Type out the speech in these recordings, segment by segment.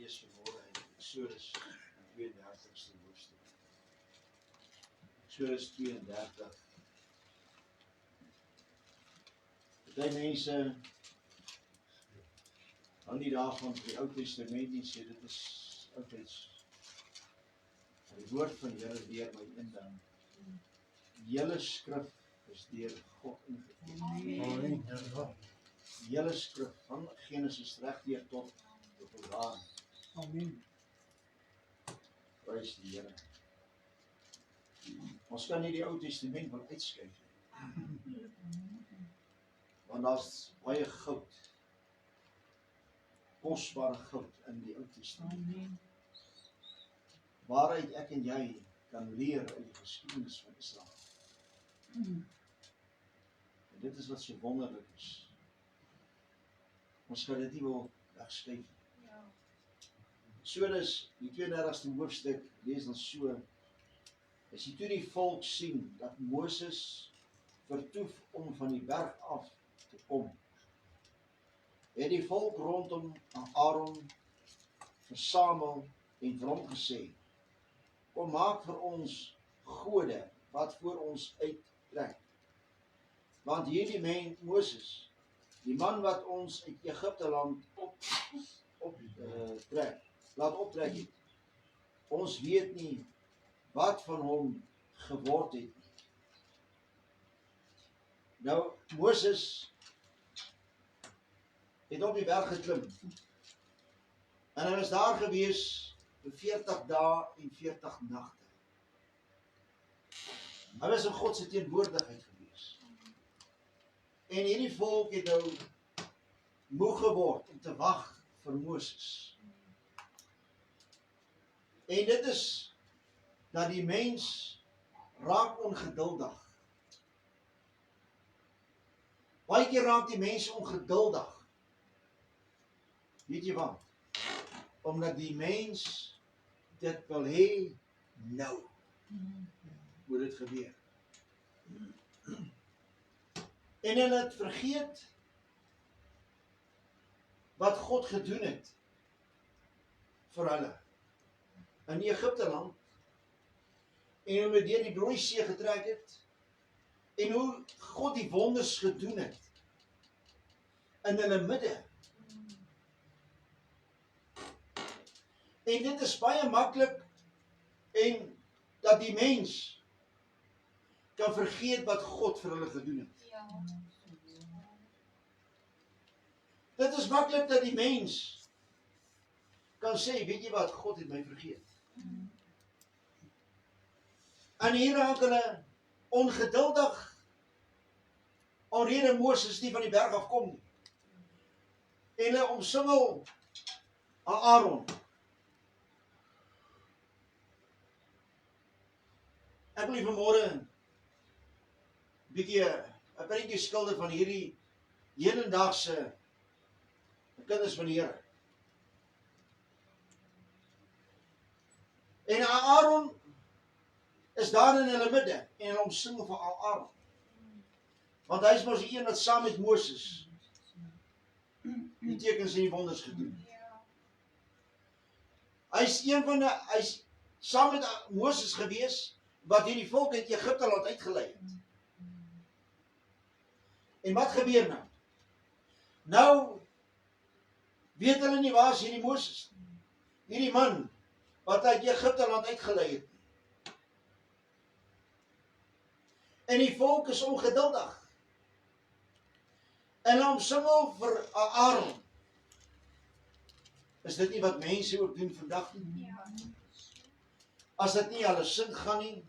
lees vanmôre uit Exodus 32ste hoofstuk. Exodus 32. Party mense hou nie daarvan die Ou Testament en sê dit is oudtyds. Die woord van die Here deur my indring. Die hele skrif is deur God ingegee. Die hele skrif van Genesis regdeur tot Openbaring. Amen. Prys die Here. Ons kan nie die Ou Testament wil uitskuif nie. Want daar's baie goud. Kosbare goud in die Ou Testament. Amen. Waaruit ek en jy kan leer uit die geskiedenis van Israel. En dit is wat so wonderlik is. Ons kan dit nie wil wegskuif nie. Ja. Exodus, die 32ste hoofstuk, lees dan so, as jy toe die volk sien, dat Moses vertoef om van die berg af te kom, het die volk rondom Aaron versamel en vir hom gesê, kom maak vir ons gode wat voor ons uittrek. Want hierdie Moses, die man wat ons uit Egipte land laat optrek het, ons weet nie wat van hom geword het nie. Nou, Moses het op die berg geklim en hy was daar gewees vir 40 dae en 40 nagte. Hy was in God se teenwoordigheid gewees. En hierdie volk het nou moeg geword om te wag vir Moses. En dit is dat die mens raak ongeduldig. Baie keer raak die mens ongeduldig. Weet jy wat? Omdat die mens dit wil hê nou. Moet dit gebeur. En hulle het vergeet wat God gedoen het vir hulle in Egipte land en hoe hulle deur die Rooi See getrek het en hoe God die wonders gedoen het in hulle midde. En dit is baie maklik en dat die mens kan vergeet wat God vir hulle gedoen het. Ja. Dit is maklik dat die mens kan sê, weet jy wat, God het my vergeet. En hier raak hulle ongeduldig alrede Moses nie van die berg af kom nie. En hulle omsingel Aaron. Ek wil vanmôre 'n bietjie 'n prentjie skilder van hierdie hedendaagse kinders van die Here. En Aaron is daar in hulle midde en hulle omsingel vir Aaron. Want hy is mos die een wat saam met Moses die tekens en die wonders gedoen. Hy's saam met Moses gewees wat hierdie volk uit Egipte land uitgelei het. En wat gebeur nou? Nou weet hulle nie waar is hierdie Moses, hierdie man wat uit Egipte land uitgelei het. En die volk is ongeduldig. En hulle omsingel vir Aaron. Is dit nie wat mense ook doen vandag nie? Ja. As dit nie hulle sin gaan nie,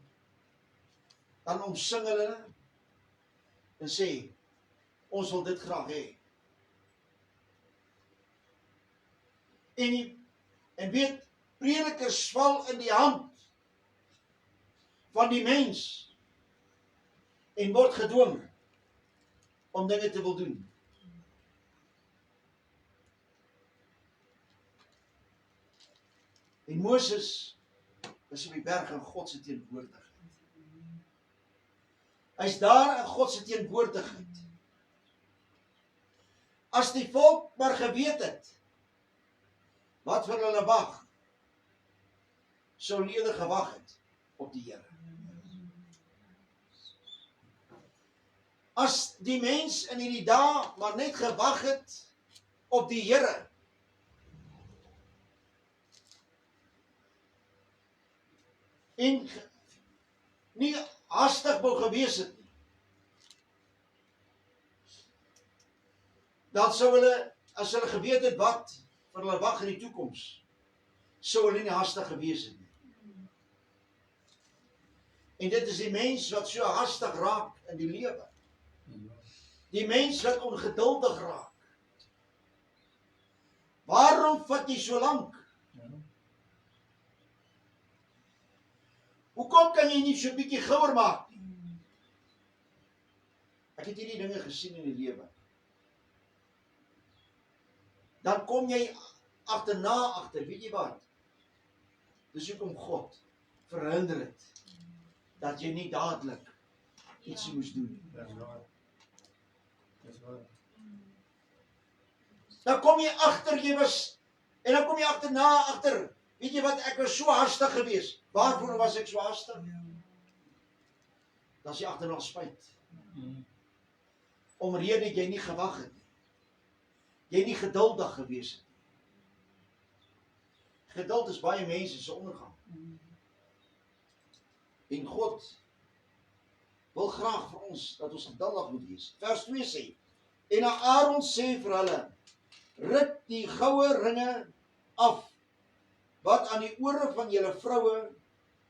dan omsingel hulle en sê, ons wil dit graag hê. En weet, predikers val in die hand van die mens en word gedwing om dinge te wil doen. En Moses is op die berg in God se teenwoordigheid. Hy's daar in God se teenwoordigheid. As die volk maar geweet het wat vir hulle wag, sou hulle eerder gewag het op die Here. As die mens in hierdie dae maar net gewag het op die Here, en nie hastig wou gewees het nie, dan sou hulle, as hulle geweet het wat vir hulle wag in die toekoms, sou hulle nie hastig gewees het nie. En dit is die mens wat so hastig raak in die lewe. Die mens wat ongeduldig raak. Waarom vat jy so lank? Hoekom kan jy nie so 'n bietjie gouer maak nie? Ek het hierdie dinge gesien in die lewe. Dan kom jy agter, weet jy wat? Dis hoekom God verhinder het dat jy nie dadelik iets moes doen. Dis waar. Dis waar. Dan kom jy agter, en dan kom jy agter, weet jy wat, ek was so hastig geweest. Waarvoor was ek so hastig? Dan is jy agterna spyt. Omrede dat jy nie gewag het nie. Jy nie geduldig geweest het. Geduld is baie mense se ondergang. En God wil graag vir ons dat ons geduldig moet wees. Vers 2 sê, en Aaron sê vir hulle, ruk die goue ringe af, wat aan die ore van julle vroue,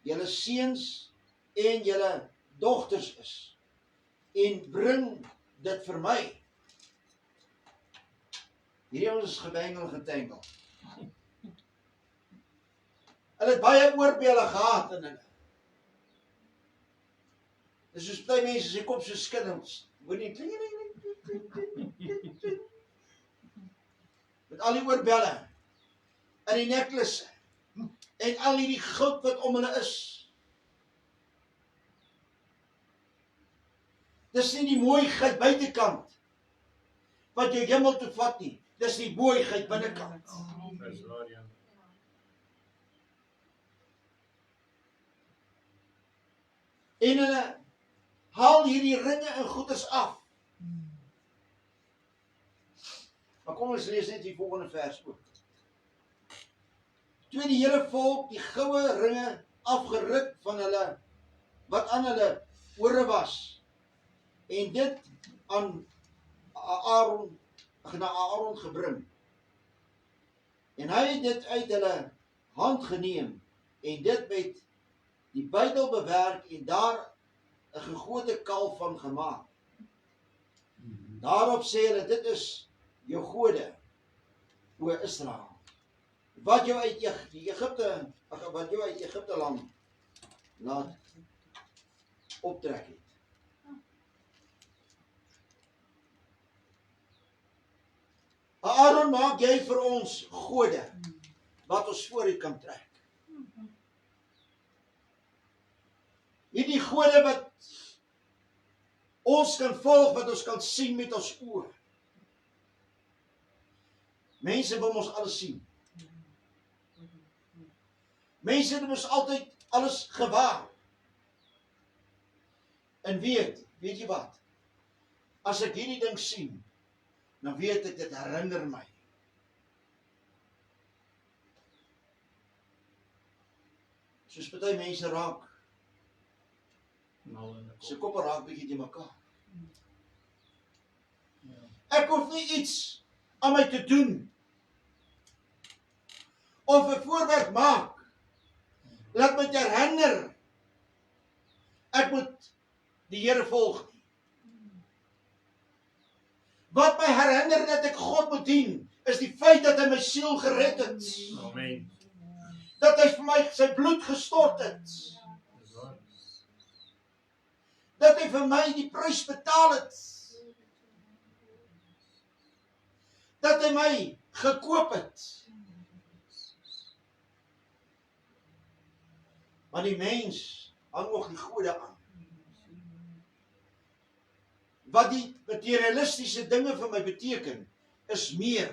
julle seuns en julle dogters is, en bring dit vir my. Hierdie ons is gebengel getengel. Hulle het baie oorbele gehad in hulle. Dis soos baie mense se kop so skinnels. Hoor nie kling. Met al die oorbelle en die neklisse en al die goud wat om hulle is. Dis nie die mooiheid buitekant wat jou hemel toe vat nie. Dis die mooiheid binnekant. Dis waar, ja. En hulle haal hierdie ringe en goeders af. Maar kom ons lees net die volgende vers ook. Toe die hele volk die goue ringe afgeruk van hulle, wat aan hulle ore was, en dit aan Aaron gebring. En hy het dit uit hulle hand geneem, en dit met die bydel bewerk, en daar 'n gegote kalf van gemaak. Daarop sê hulle, dit is jou gode, o Israel, wat jou uit Egipte land laat optrek het. Aaron, maak jy vir ons gode, wat ons voor u kan trek. Hierdie gode wat ons kan volg, wat ons kan sien met ons oë. Mense wil ons alles sien. Mense het ons altyd alles gewaar. En weet jy wat? As ek hierdie ding sien, dan weet ek, dit herinner my. Soos party mense raak, sy koppe raak bietjie te mekaar. Ek hoef nie iets aan my te doen, of 'n voorwerp maak, laat my herinner, ek moet die Here volg nie. Wat my herinner dat ek God moet dien, is die feit dat hy my siel gered het. Amen. Dat hy vir my sy bloed gestort het. Dat hy vir my die prys betaal het. Dat hy my gekoop het. Maar die mens hang nog die gode aan. Wat die materialistiese dinge vir my beteken, is meer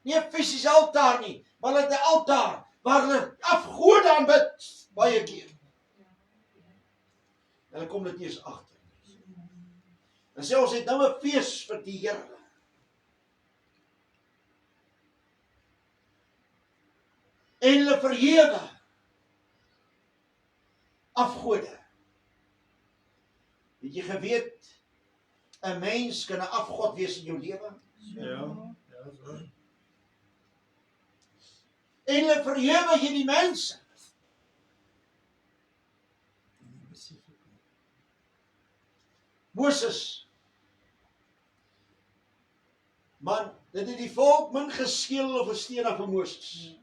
Nie 'n fisiese altaar nie, maar hulle het 'n altaar waar hulle afgode aanbid baie keer. En hulle kom dit nie eens agter. En sê ons het nou 'n fees vir die Here. En hulle verhewe afgode. Het jy geweet, 'n mens kan 'n afgod wees in jou lewe? Ja, dat is waar. En hulle verhewe hierdie mense. Moses, man, dit het die volk min geskeel of 'n steen af vir Moses.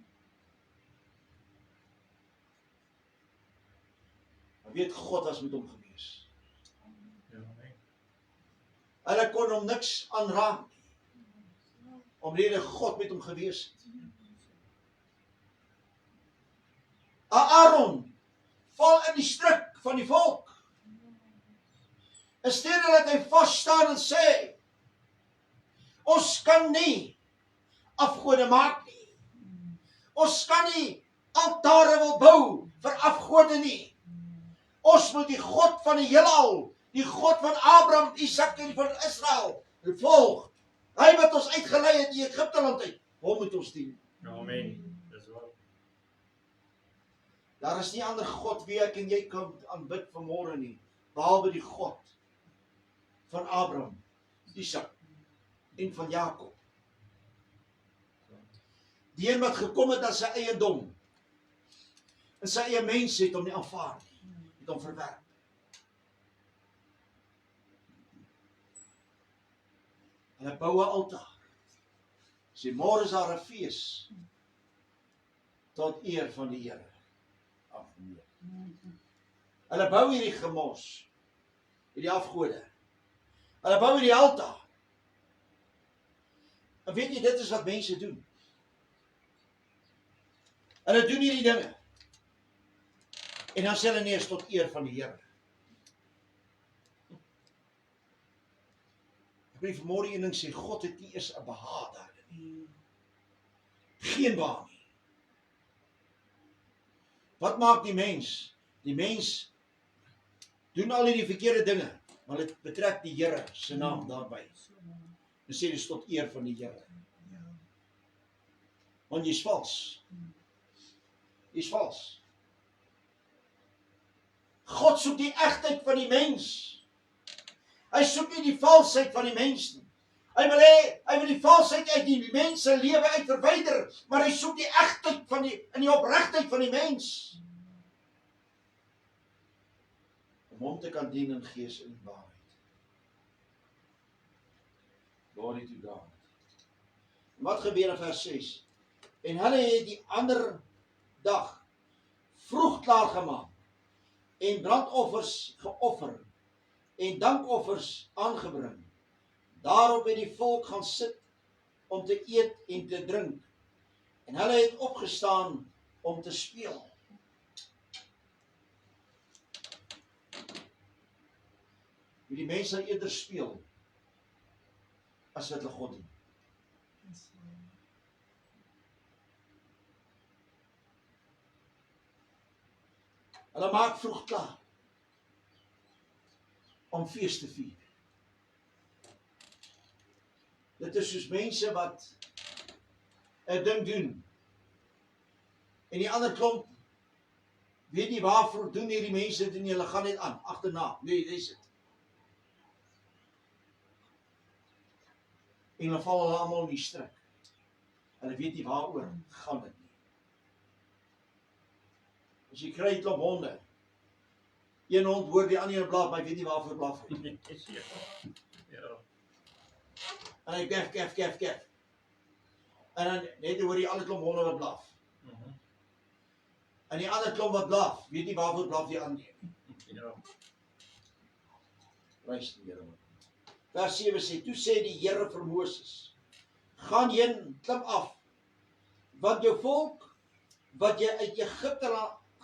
Maar weet God was met hom gewees. Ja, nee. Hulle kon hom niks aanraak nie, omdat God met hom gewees het. Aaron val in die struik van die volk. In steede dat hy vas staan en sê, ons kan nie afgode maak nie. Ons kan nie altare wil bou vir afgode nie. Ons moet die God van die heelal, die God van Abraham, Isak en van Israel volg. Hy wat ons uitgelei het uit Egipte land uit, hom moet ons dien. Amen. Dat is waar. Daar is nie ander God wie ek en jy kan aanbid vanmôre nie, behalwe die God van Abraham, Isak en van Jakob. Die een wat gekom het as sy eiendom, en sy eie mens het hom nie aanvaar nie, het hom verwerp. Hulle bou 'n altaar. Sê môre is daar 'n fees tot eer van die Here. Afgeneem. Hulle bou hierdie gemos, hierdie afgode. Hulle bou hierdie altaar. En weet jy, dit is wat mense doen. Hulle doen hierdie dinge. En dan sê hulle nee, is tot eer van die Here. Ek wil vanmôre een ding sê, God het nie eers 'n behaag daarin nie. Geen behaag nie. Wat maak die mens? Die mens doen al hierdie verkeerde dinge, maar dit betrek die Here se naam daarby. En sê dis tot eer van die Here. Want jy's vals. Jy's vals. God soek die egtheid van die mens. Hy soek nie die valsheid van die mens nie. Hy wil die valsheid uit die mens se lewe uit verwyder, maar hy soek die egtheid van in die opregtheid van die mens. Om hom te kan dien in gees en waarheid. Glory to God. Wat gebeur in vers 6? En hulle het die ander dag vroeg klaar gemaak en brandoffers geoffer en dankoffers aangebring. Daarop het die volk gaan sit om te eet en te drink. En hulle het opgestaan om te speel. Die mense sal eerder speel as wat hulle God dien. Hulle maak vroeg klaar om fees te vier. Dit is soos mense wat 'n ding doen. En die ander klomp weet nie waarvoor doen hierdie mense dit nie, hulle gaan net aan, agterna. Nee, dis dit. En dan val hulle almal in die struik. Hulle weet nie waaroor gaan dit nie. As jy kry 'n klomp honde, een hond hoor die ander een blaf, maar hy weet nie waarvoor blaf nie. Ja. En hy kef. En dan net hoor jy al die klomp honde wat blaf. En die ander klomp wat blaf, weet nie waarvoor blaf die ander nie. Ja. Prys die Here. Vers 7 sê, toe sê die Here vir Moses, gaan heen, klim af, want jou volk, wat jy uit Egipte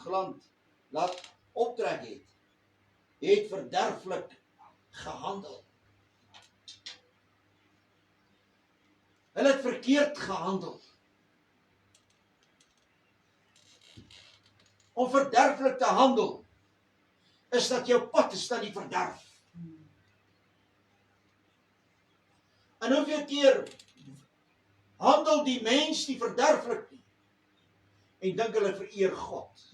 land laat optrek het verderflik gehandel. Hulle het verkeerd gehandel. Om verderflik te handel, is dat jou pad is na die verderf. En hoeveel keer handel die mens die verderflik nie, en dink hulle vereer God.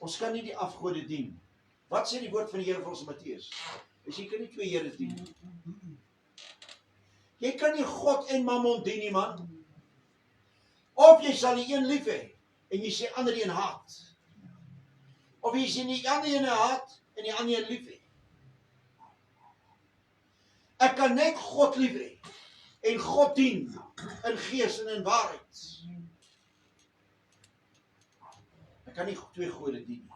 Ons kan nie die afgode dien. Wat sê die woord van die Here volgens Matteus? Jy kan nie twee Here dien nie. Jy kan nie God en Mammon dien nie, man. Of jy sal die een lief hê, en jy sê ander een haat. Of jy sê die ander een haat, en die ander een lief hê. Ek kan net God lief hê, en God dien, in gees en in waarheid. Ek kan nie twee gode dien nie.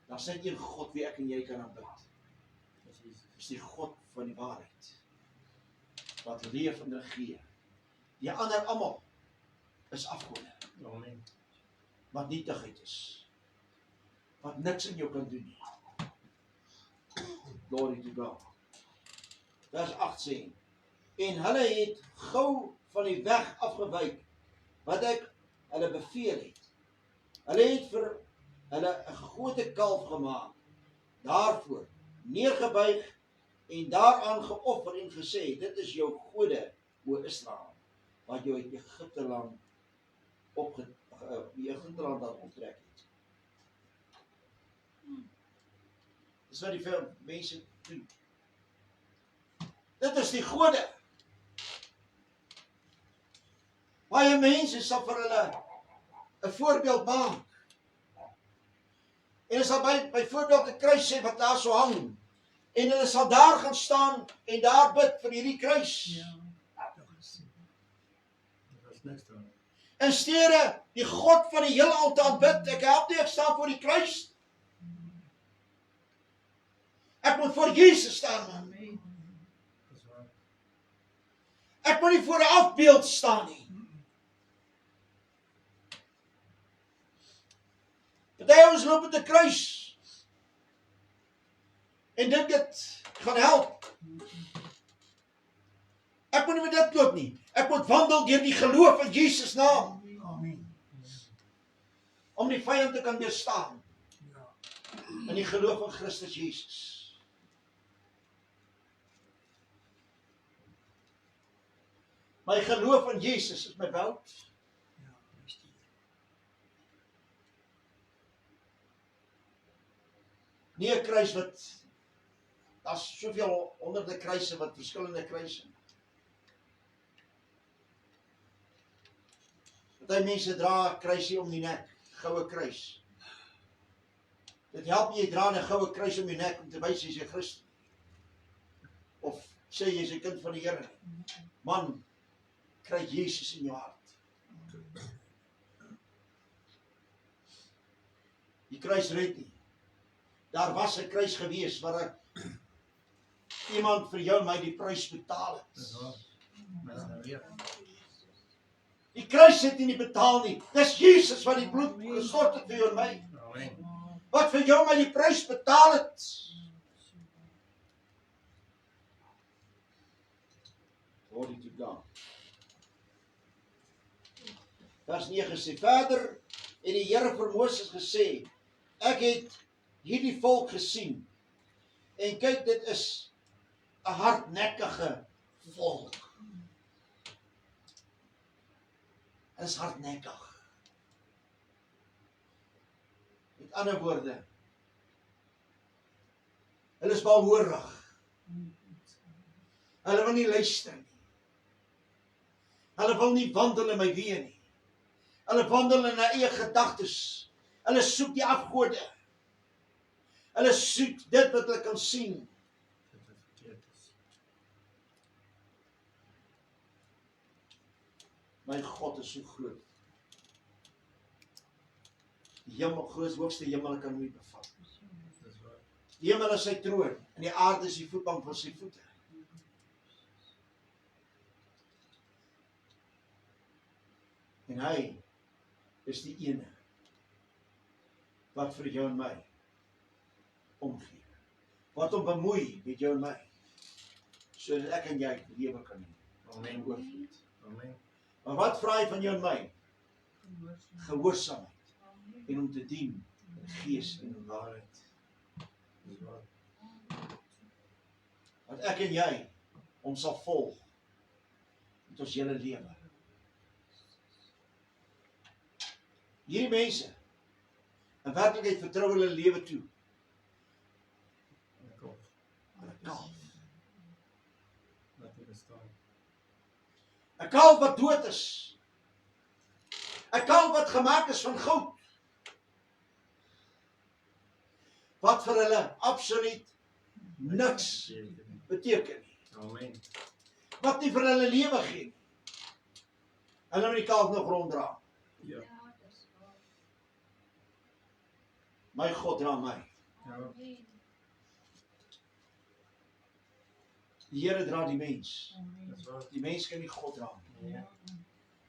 Daar is net een God wie ek en jy kan aanbid. Dis die God van die waarheid, wat leef en regeer. Die ander almal is afgode. Amen. Wat nietigheid is. Wat niks in jou kan doen nie. Glory to God. Vers 8 sê, en hulle het gou van die weg afgewyk, wat ek hulle beveel het. Hulle het vir hulle 'n gegote kalf gemaak, daarvoor neergebuig en daaraan geoffer en gesê, dit is jou gode, o Israel, wat jou uit Egipteland daar optrek het. Dis wat die veel mense doen. Dit is die gode. Baie mense sal vir hulle 'n voorbeeld maak. En hulle sal byvoorbeeld 'n kruis sê wat daar so hang. En hulle sal daar gaan staan en daar bid vir hierdie kruis. In steede die God van die heelal te aanbid, ek help nie, ek staan voor die kruis. Ek moet voor Jesus staan, man. Ek moet nie voor 'n afbeeld staan nie. Party ons loop met 'n kruis en dink dit gaan help. Ek moet nie met dit loop nie. Ek moet wandel deur die geloof in Jesus naam. Amen. Om die vyand te kan weerstaan. In die geloof in Christus Jesus. My geloof in Jesus is my bout. Nie 'n kruis wat, daar's soveel honderde kruise wat verskillende kruise. Party mense dra 'n kruisie om die nek, goue kruis. Dit help jy dra 'n goue kruis om die nek om te wys jy's 'n Christen. Of sê jy's 'n kind van die Here. Man, kry Jesus in jou hart. Die kruis red nie. Daar was 'n kruis gewees waar iemand vir jou en my die prys betaal het. Die kruis het nie betaal nie. Dis Jesus wat die bloed gestort het vir jou en my. Amen. Wat vir jou en my die prys betaal het. Glory to God. Vers 9 sê, verder het die Here vir Moses gesê, ek het hierdie volk gesien, en kyk, dit is 'n hardnekkige volk. Dit is hardnekkig. Met ander woorde, hulle is balhoorig. Hulle wil nie luister nie. Hulle wil nie wandel in my weë nie. Hulle wandel in hulle eie gedagtes. Hulle soek die afgode. Hulle soek dit wat hulle kan sien. My God is so groot. Die hemel, hoogste hemel kan hom nie bevat. Die hemel is sy troon en die aarde is die voetbank van sy voete. En hy is die ene wat vir jou en my omgee. Wat hom bemoei met jou en my, sodat ek en jy lewe kan hê. Amen. Oorvloed. Amen. Maar wat vra hy van jou en my? Gehoorsaamheid. En om te dien in gees en in waarheid. Dis waar. Dat ek en jy hom sal volg met ons hele lewe. Hierdie mense, in werklikheid vertrou hulle lewe toe Kom. aan 'n kalf. Laat dit bestaan. 'n Kalf wat dood is. 'n Kalf wat gemaak is van goud. Wat vir hulle absoluut niks beteken nie. Amen. Wat nie vir hulle lewe gee nie. Hulle moet die kalf nog ronddra. Ja. My God dra my. Ja. Die Here dra die mens. Dis waar. Die mens kan nie God dra nie. Ja.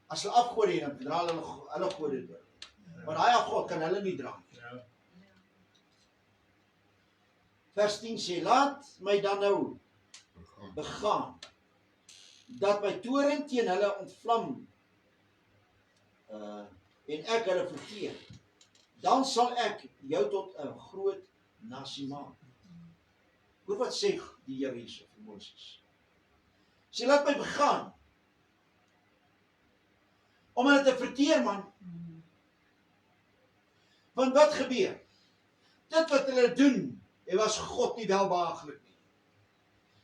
As hulle afgode het, dan dra hulle gode door. Maar daai God kan hulle nie dra nie. Ja. Vers 10 sê, laat my dan nou begaan, dat my toorn teen hulle ontvlam, en ek hulle verteer. Dan sal ek jou tot 'n groot nasie maak. Hoor wat sê die Here hierso vir Moses. Sê, laat my begaan, om hulle te verteer, man. Want wat gebeur? Dit wat hulle doen, dit was God nie welbehaaglik nie.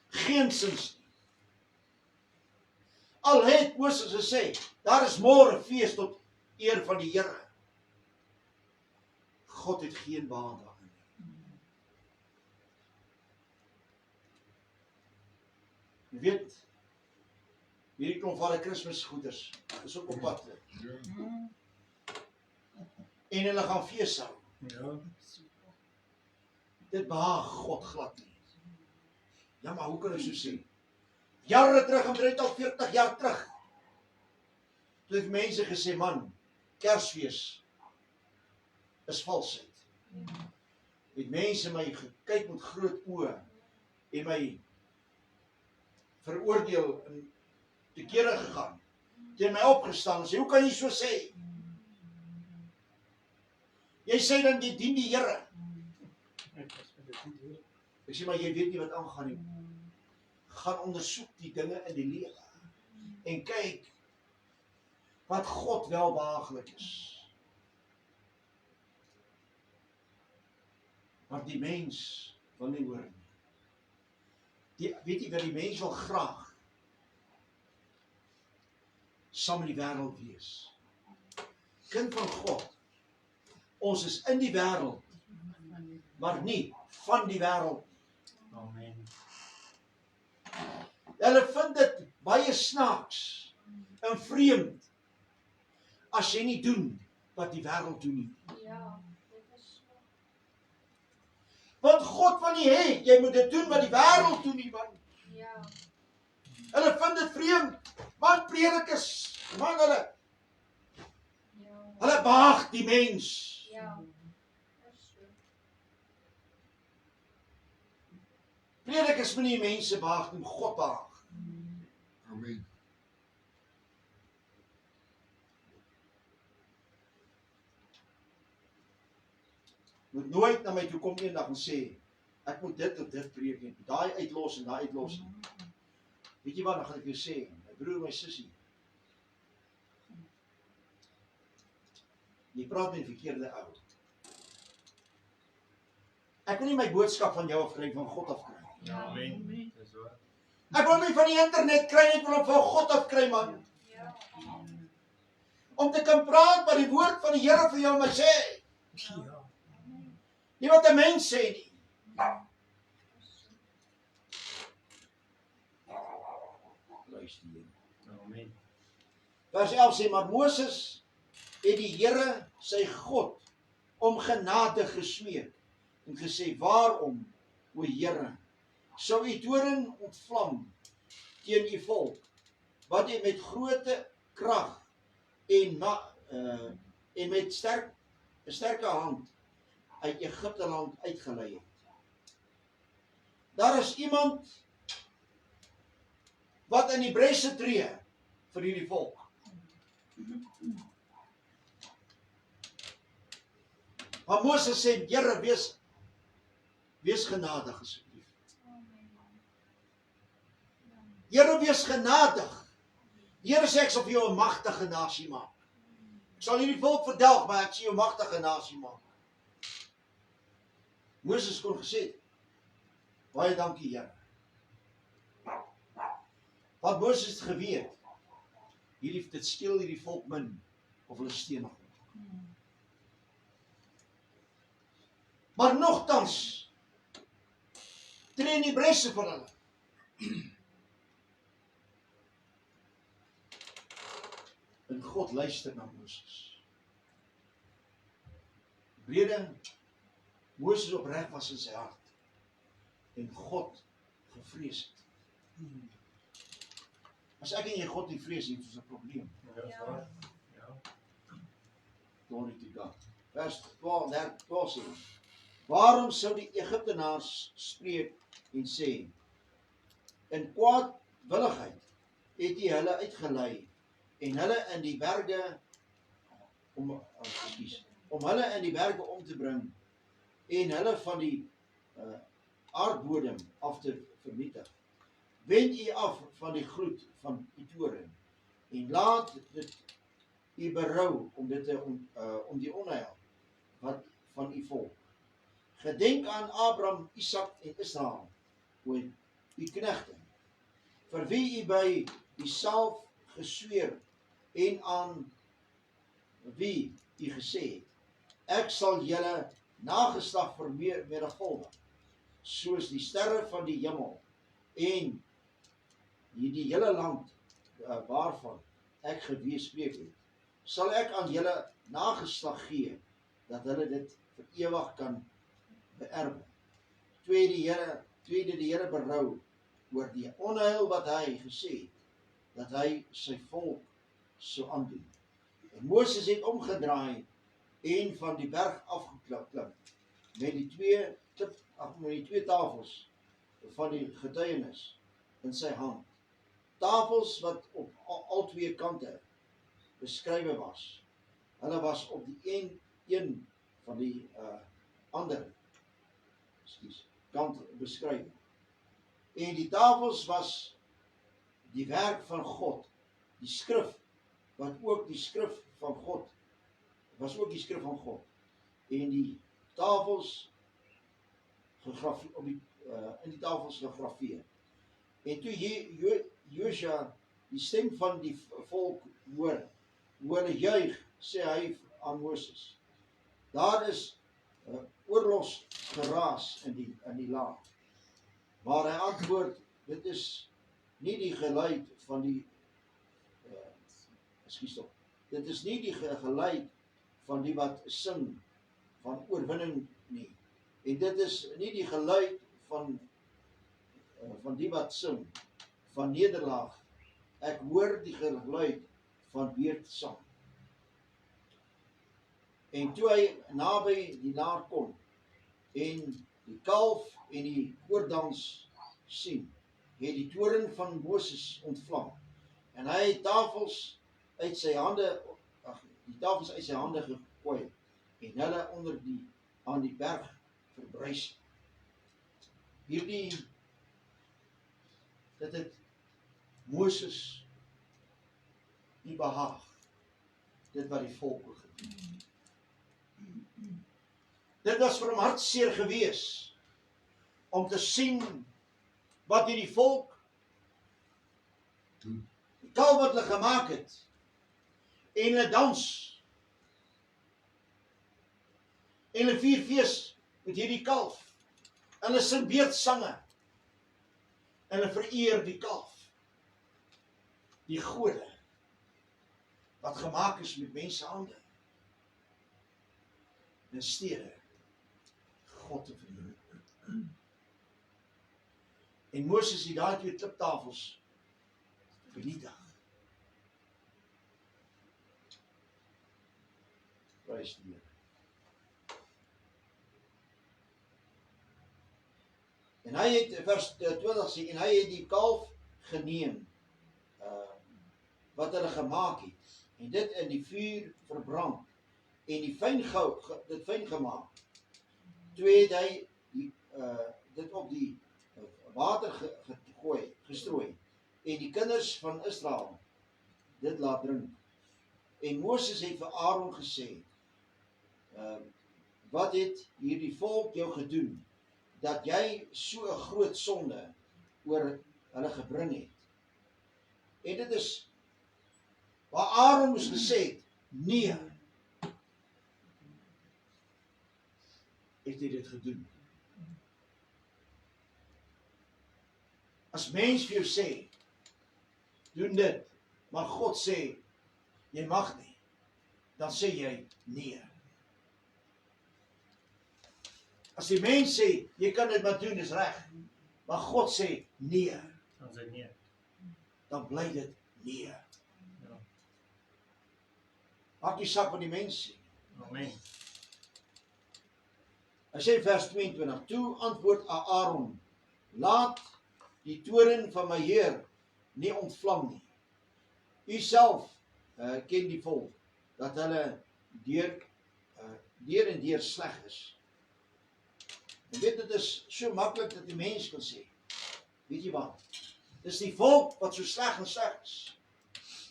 Geensins nie. Al het Moses gesê, daar is môre fees tot eer van die Here. God het geen behaag daarin nie. Jy weet, hierdie klomp van die Kersgoeders is ook op pad. En hulle gaan fees hou. Ja. Dit behaag God glad nie. Ja, maar hoe kan ek so sê? Jare terug, omtrent al 40 jaar terug, toe het mense gesê, man, Kersfees is valsheid. Het mense my gekyk met groot oë en my veroordeel en te kere gegaan, teen my opgestaan en sê, hoe kan jy so sê? Jy sê dan jy dien die Here. Ek sê, maar jy weet nie wat aangaan nie. Gaan ondersoek die dinge in die lewe en kyk wat God welbehaaglik is. Maar die mens wil nie hoor nie. Weet jy wat die mens wil graag? Saam met die wêreld wees. Kind van God. Ons is in die wêreld, maar nie van die wêreld. Amen. Hulle vind dit baie snaaks en vreemd as jy nie doen wat die wêreld doen nie. Ja, dit is so. Want God wil nie hê jy moet dit doen wat die wêreld doen nie, man. Ja, Hulle vind dit vreemd. Man, predikers, man, ja, hulle behaag die mens. ja. Dit is so. Predikers moet nie mense behaag nie, God behaag. Amen. Moet nooit na my toe kom eendag en sê, ek moet dit of dit preek nie, daai uitlos en daai uitlos nie. Weet jy wat, dan gaan ek jou sê, my broer, my sussie, jy praat met die verkeerde ou. Ek wil nie my boodskap van jou afkry, van God afkry. Ja, amen. Dis waar. Ek wil nie van die internet kry, ek wil hom van God afkry, man. Ja, Om te kan praat wat die woord van die Here vir jou my sê. Ja. Nie wat 'n mens sê nie. Luister hier. Amen. Vers 11 sê, maar Moses het die Here, sy God, om genade gesmeek en gesê, waarom, o Here, sou u toorn ontvlam teen u volk, wat u met groote krag en met sterke hand uit Egipte land uitgelei het. daar is iemand wat in die bresse tree vir hierdie volk. Maar Moses sê, Here, wees genadig asseblief. Here, wees genadig. Die Here sê, ek sal vir jou 'n magtige nasie maak. Ek sal hierdie volk verdelg, maar ek sal jou 'n magtige nasie maak. Moses kon gesê, baie dankie, Here. Wat Moses het geweet, dit skeel hierdie volk min, of hulle stenig word. Maar nogtans, tree in die bresse vir hulle. En God luister na Moses. Rede, Moses opreg was in sy hart. En God gevrees het. As ek en jy God nie vrees nie, het ons 'n probleem. Ja. Glory to God. Vers 12 sê, waarom sou die Egiptenaars spreek en sê, in kwaadwilligheid het jy hulle uitgelei en hulle in die berge om hulle in die berge om te bring en hulle van die aardbodem af te vernietig. Wend u af van die gloed van die toren en laat dit u berou om die onheil wat van u volk. Gedenk aan Abraham, Isak en Israel, u knegte, vir wie u by uself gesweer en aan wie u gesê het, ek sal julle nageslag vermenigvuldig, soos die sterre van die hemel en die hele land waarvan ek spreek het, sal ek aan julle nageslag gee, dat hulle dit vir ewig kan beerwe. Tweede, die Here berou oor die onheil wat hy gesê het, dat hy sy volk sou aandoen. En Moses het omgedraai en van die berg afgeklim met die twee tafels van die getuienis in sy hand. Tafels wat op al twee kante beskrywe was. Hulle was op die een van die ander kant beskryf. En die tafels was die werk van God, die skrif, wat ook die skrif van God, was ook die skrif van God. En die tafels in die tafels gegrafeer. En toe Josua die stem van die volk hoor hulle juig, sê hy aan Moses, daar is oorlogs geraas in die land. Maar hy antwoord, dit is nie die geluid van die dit is nie die geluid van die wat sing van oorwinning nie. En dit is nie die geluid van die wat sing van nederlaag. Ek hoor die geluid van weerstand. En toe hy naby die laar kom en die kalf en die koordans sien, het die toorn van Moses ontvlam. En hy het tafels uit sy hande gegooi en hulle aan die berg verbrys. Dit het Moses nie behaag, dit wat die volk gedoen. Dit was vir hom hartseer gewees om te sien wat hierdie volk, die kalf wat hulle gemaak het, en hulle dans, en hulle vier fees met hierdie kalf, en hulle sing beerdsange, en hulle vereer die kalf, die gode, wat gemaak is met mense hande, in stede, God te verheerlik. En Moses het daai twee kliptafels vernietig. Prys die Here. En hy het, vers 20 sê, en hy het die kalf geneem, wat hulle gemaak het, en dit in die vuur verbrand, en die dit fyn gemaak. Toe het hy dit op die water gestrooi, en die kinders van Israel dit laat drink. En Moses het vir Aaron gesê, wat het hierdie volk jou gedoen, dat jy so 'n groot sonde oor hulle gebring het. En dit is waar Aaron moes gesê het, nee, het hy dit gedoen. As mens vir jou sê, doen dit, maar God sê, jy mag nie, dan sê jy nee. As die mens sê, jy kan dit maar doen, is reg, maar God sê nee, Dan sê nee. dan bly dit nee. Ja. Maak nie saak wat die mens sê. Amen. Hy sê vers 22, toe antwoord Aaron, laat die toren van my Heer nie ontvlam nie. U self ken die volk, dat hulle deur en deur sleg is. En weet, dit is so maklik dat die mens kan sê, weet jy wat, dis die volk wat so sleg en sleg is.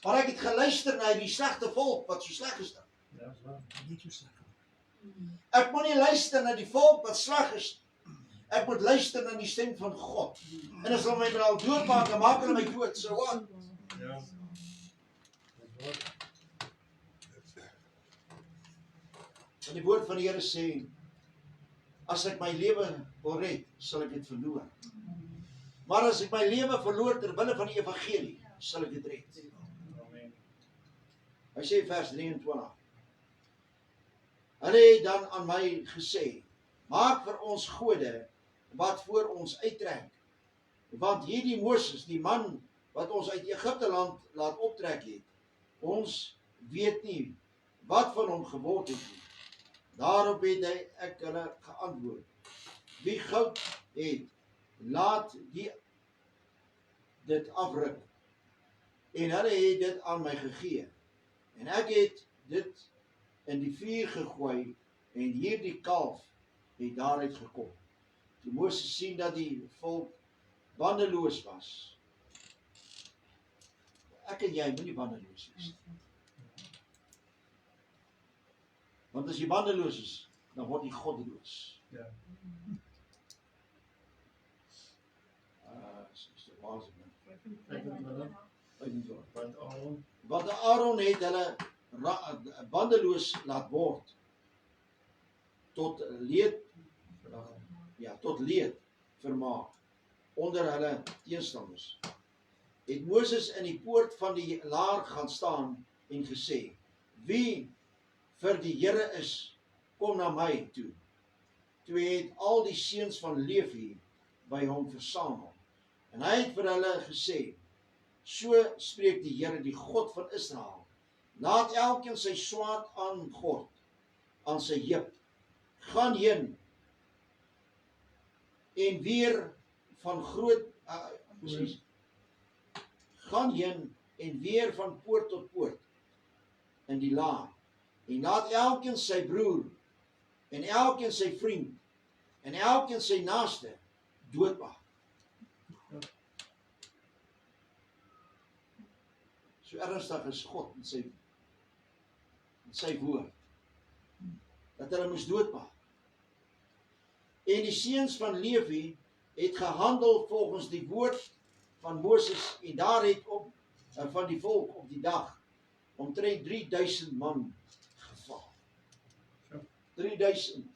Maar ek het geluister na die slegte volk wat so sleg is dan. Ja, is waar. Niet zo slecht. Ek moet nie luister na die volk wat sleg is. Ek moet luister na die stem van God. En as hulle my wel doodmaak, dan maak hulle my dood. So wat? Ja. Is waar. En die woord van die Here sê, as ek my lewe wil red, sal ek dit verloor. Maar as ek my lewe verloor ter wille van die evangelie, sal ek dit red. Amen. Hy sê vers 23. Hulle het dan aan my gesê, maak vir ons gode wat voor ons uittrek. Want hierdie Moses, die man wat ons uit Egipte land laat optrek het, ons weet nie wat van hom geword het nie. Daarop het ek hulle geantwoord, wie goud het, laat dit afruk. En hulle het dit aan my gegee. En ek het dit in die vuur gegooi, en hierdie kalf het daaruit gekom. Toe Moses sien dat die volk bandeloos was. Ek en jy moet nie bandeloos wees. Want as jy bandeloos is, dan word jy goddeloos. Ja. Waar is dit? 25. Want Aaron, Want Aaron het hulle bandeloos laat word tot leed vermaak onder hulle teenstanders. Het Moses in die poort van die laar gaan staan en gesê, wie vir die Here is, kom na my toe. Toe het al die seuns van Levi by hom versamel. En hy het vir hulle gesê, so spreek die Here, die God van Israel, laat elkeen sy swaard aangord aan sy heup, gaan heen en weer van gaan heen en weer van poort tot poort in die laar, en laat elkeen sy broer en elkeen sy vriend en elkeen sy naaste doodmaak. So ernstig is God met sy woord, dat hulle moes doodmaak. En die seuns van Levi het gehandel volgens die woord van Moses, en daar het van die volk op die dag omtrent 3000 man geval. 3000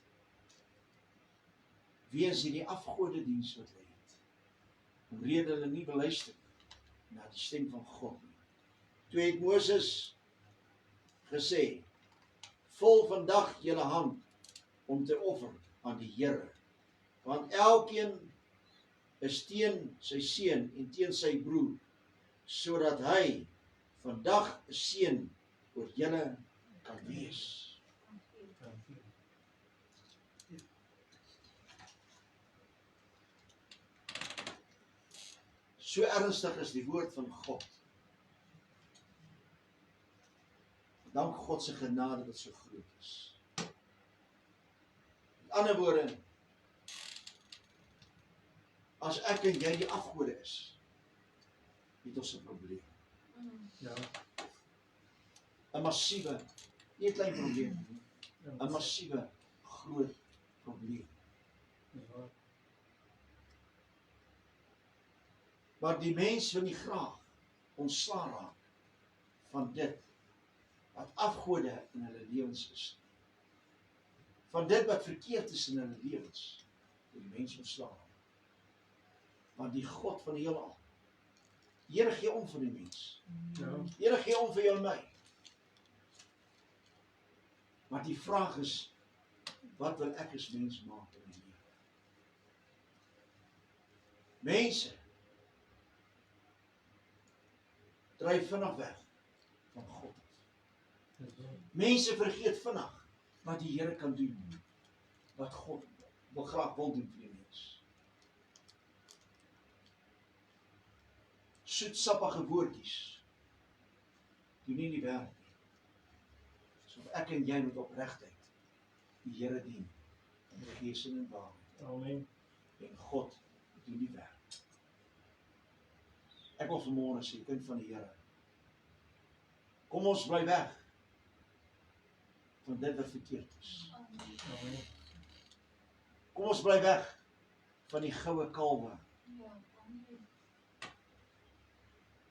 weens hierdie afgodediens wat hulle het, omrede hulle nie beluister na die stem van God nie. Toe het Moses gesê, vul vandag julle hand om te offer aan die Here, want elkeen is teen sy seun en teen sy broer, sodat hy vandag 'n seën oor julle kan wees. So ernstig is die woord van God. Dank God se genade wat so groot is. Met ander woorde, as ek en jy die afgode is, het ons 'n probleem. Ja. 'n Massiewe, nie 'n klein probleem nie, Ja. 'n massiewe groot probleem. Dis waar. Maar die mens wil nie graag ontslae raak van dit wat afgode in hulle lewens is. Van dit wat verkeerd is in hulle lewens, wil die mens ontslae raak. Want die God van die heelal, die Here gee om vir die mens. Ja. Die Here gee om vir jou en my. Maar die vraag is, wat wil ek as mens maak in die lewe? Mense dryf vinnig weg van God. Dis waar. Mense vergeet vinnig wat die Here kan doen, wat God graag wil doen vir die mens. Soetsappige woordjies doen nie die werk nie. So ek en jy moet opregtheid die Here dien in gees en in waarheid. Amen. En God doen die werk. Ek wil vanmôre sê, kind van die Here, kom ons bly weg van dit wat verkeerd is. Amen. Kom ons bly weg van die goue kalwe,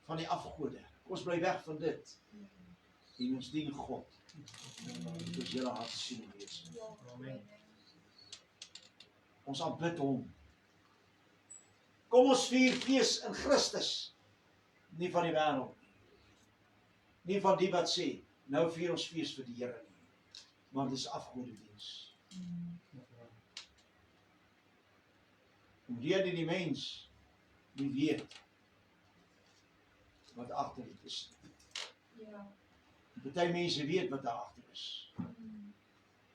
van die afgode. Kom ons bly weg van dit. En ons dien God. Dit is julle hart sien en wees. Amen. Ons aanbid hom. Kom ons vier fees in Christus. Nie van die wêreld nie. Nie van die wat sê, nou vier ons fees vir die Here nie. Maar dis afgodediens. Dis waar. Omdat die mens nie weet wat agter dit is. Party mense weet wat daar agter is.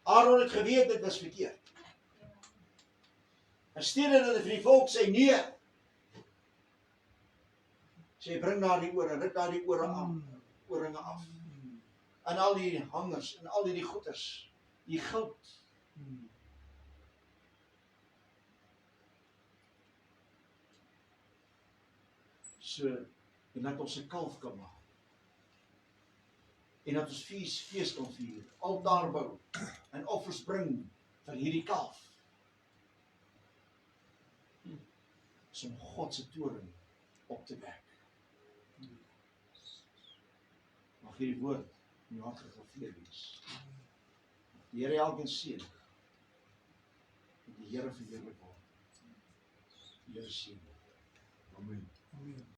Aaron het geweet dit was verkeerd. In steede dat hy vir die volk sê nee, sê bring daar die ore, ruk daar die ore aan, oringe af. En al die hangers en al die goeders, die goud. So, en dat ons 'n kalf kan maak. En dat ons fees kan vier, altaar bou en offers bring vir hierdie kalf. Om God se toorn op te wek. Mag hierdie woord in jou hart gegraveer wees. Die Here elkeen seën. En die Here verheerlik word. Die Here seën. Amen. Amen.